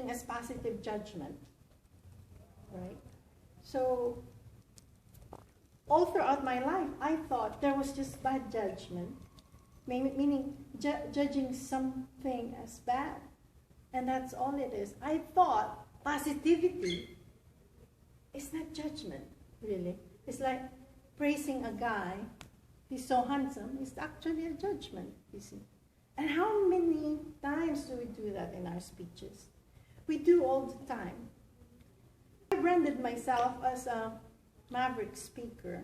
seen as positive judgment, right? So all throughout my life, I thought there was just bad judgment, meaning judging something as bad. And that's all it is. I thought positivity is not judgment, really. It's like praising a guy, he's so handsome, it's actually a judgment, you see. And how many times do we do that in our speeches? We do all the time. I branded myself as a Maverick speaker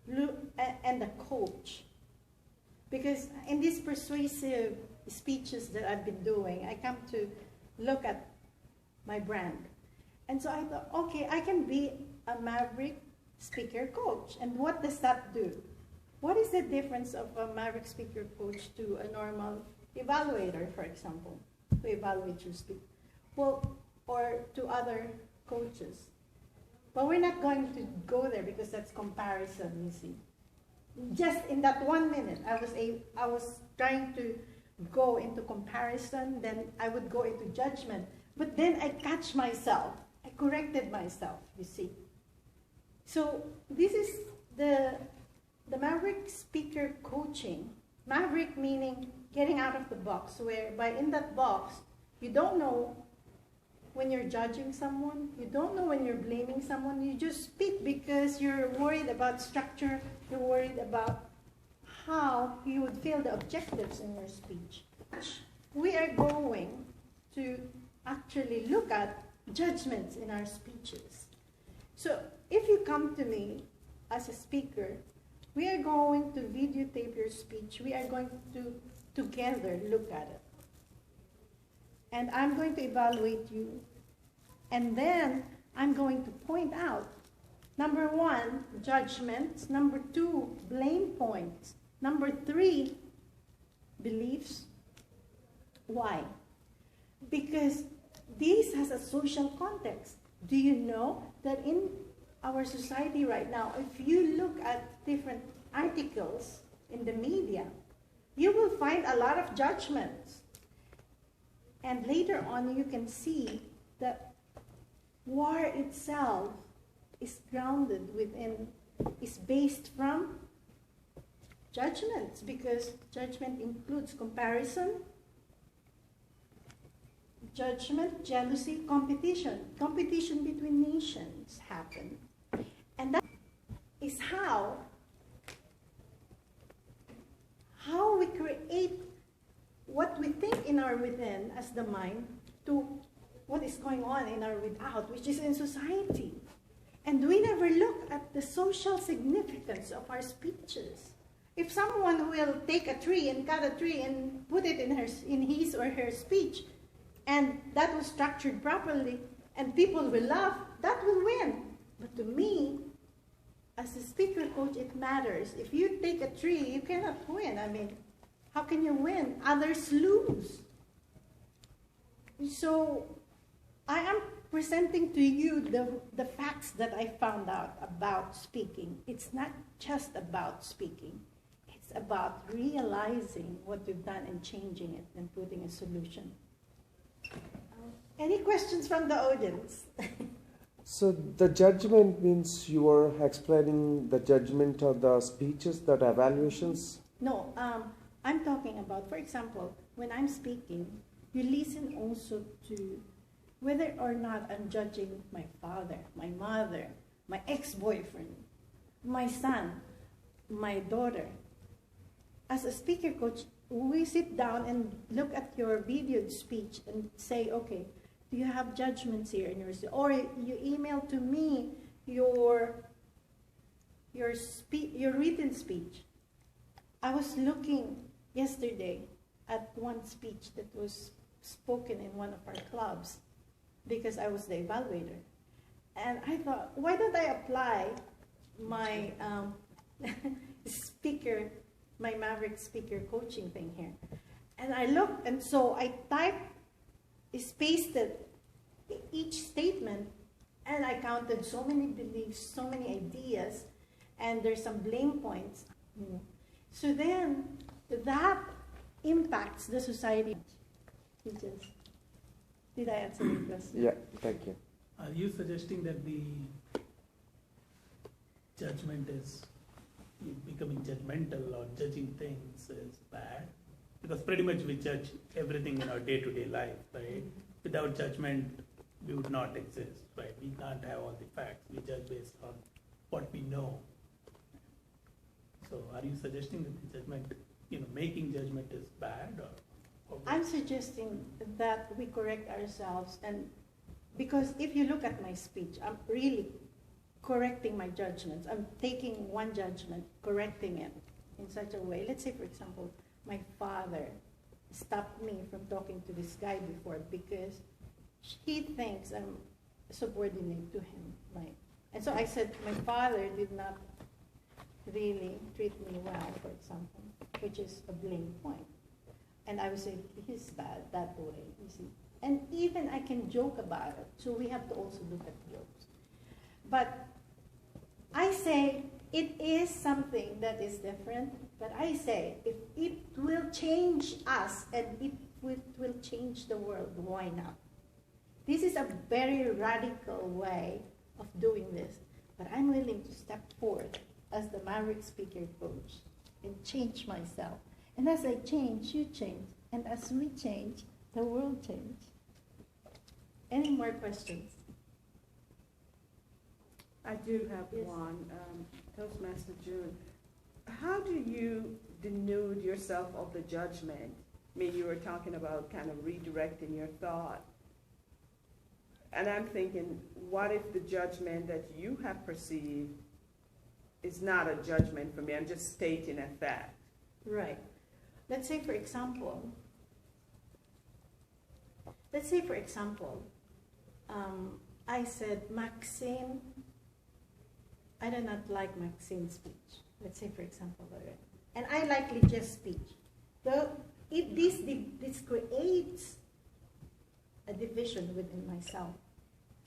and a coach. Because in these persuasive speeches that I've been doing, I come to look at my brand. And so I thought, okay, I can be a Maverick speaker coach. And what does that do? What is the difference of a Maverick speaker coach to a normal evaluator, for example, to evaluate your speech? Well, or to other coaches. But we're not going to go there because that's comparison, you see. Just in that 1 minute, I was trying to go into comparison, then I would go into judgment. But then I catch myself. I corrected myself, you see. So this is the Maverick speaker coaching. Maverick meaning getting out of the box, whereby in that box, you don't know when you're judging someone, you don't know when you're blaming someone, you just speak because you're worried about structure, you're worried about how you would feel the objectives in your speech. We are going to actually look at judgments in our speeches. So if you come to me as a speaker, we are going to videotape your speech. We are going to together look at it. And I'm going to evaluate you. And then I'm going to point out, number 1, judgments. Number 2, blame points. Number 3, beliefs. Why? Because this has a social context. Do you know that in our society right now, if you look at different articles in the media, you will find a lot of judgments. And later on, you can see that war itself is grounded within, is based from judgments, because judgment includes comparison, judgment, jealousy, competition. Competition between nations happen. And that is how we create what we think in our within as the mind to what is going on in our without, which is in society. And we never look at the social significance of our speeches. If someone will take a tree and cut a tree and put it in his or her speech, and that was structured properly, and people will laugh, that will win. But to me, as a speaker coach, it matters. If you take a tree, you cannot win. I mean, how can you win? Others lose. So I am presenting to you the facts that I found out about speaking. It's not just about speaking. It's about realizing what you've done and changing it and putting a solution. Any questions from the audience? So the judgment means you are explaining the judgment of the speeches, that evaluations? No, I'm talking about, for example, when I'm speaking, you listen also to whether or not I'm judging my father, my mother, my ex-boyfriend, my son, my daughter. As a speaker coach, we sit down and look at your videoed speech and say, okay, do you have judgments here in yours? Or you email to me your written speech. I was looking yesterday at one speech that was spoken in one of our clubs because I was the evaluator. And I thought, why don't I apply my my Maverick speaker coaching thing here? And I looked, and so I typed, pasted each statement, and I counted so many beliefs, so many ideas, and there's some blame points. So then that impacts the society. Did I answer your question? Yeah, thank you. Are you suggesting that the judgment is becoming judgmental or judging things is bad? Because pretty much we judge everything in our day-to-day life, right? Without judgment, we would not exist, right? We can't have all the facts. We judge based on what we know. So are you suggesting that the judgment, making judgment is bad or I'm suggesting that we correct ourselves, and because if you look at my speech, I'm really correcting my judgments. I'm taking one judgment, correcting it in such a way. Let's say, for example, my father stopped me from talking to this guy before because he thinks I'm subordinate to him, right? And so I said my father did not really treat me well, for example, which is a blame point. And I would say, he's bad that way, you see. And even I can joke about it, so we have to also look at jokes. But I say it is something that is different, but I say if it will change us and it will change the world, why not? This is a very radical way of doing this, but I'm willing to step forward as the Maverick speaker coach and change myself. And as I change, you change. And as we change, the world changes. Any more questions? I do have Yes. one. Toastmaster June, how do you denude yourself of the judgment? I mean, you were talking about kind of redirecting your thought. And I'm thinking, what if the judgment that you have perceived is not a judgment for me? I'm just stating a fact. Right. Let's say, for example, I said, Maxine, I do not like Maxine's speech. Let's say, for example, and I like Lydia's speech. This creates a division within myself,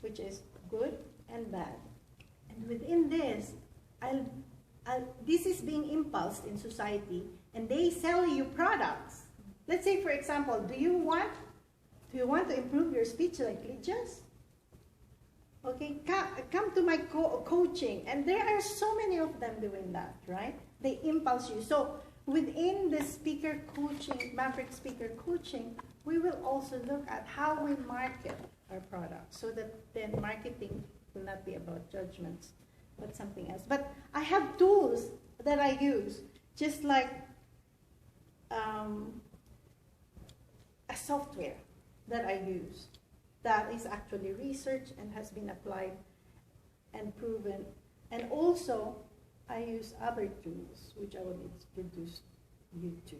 which is good and bad. And within this, this is being impulsed in society, and they sell you products. Let's say, for example, do you want to improve your speech like Lydia's? Okay, come to my coaching, and there are so many of them doing that, right? They impulse you. So within the speaker coaching, Maverick speaker coaching, we will also look at how we market our products, so that then marketing will not be about judgments, but something else. But I have tools that I use, just like a software that I use that is actually researched and has been applied and proven. And also, I use other tools, which I will introduce you to.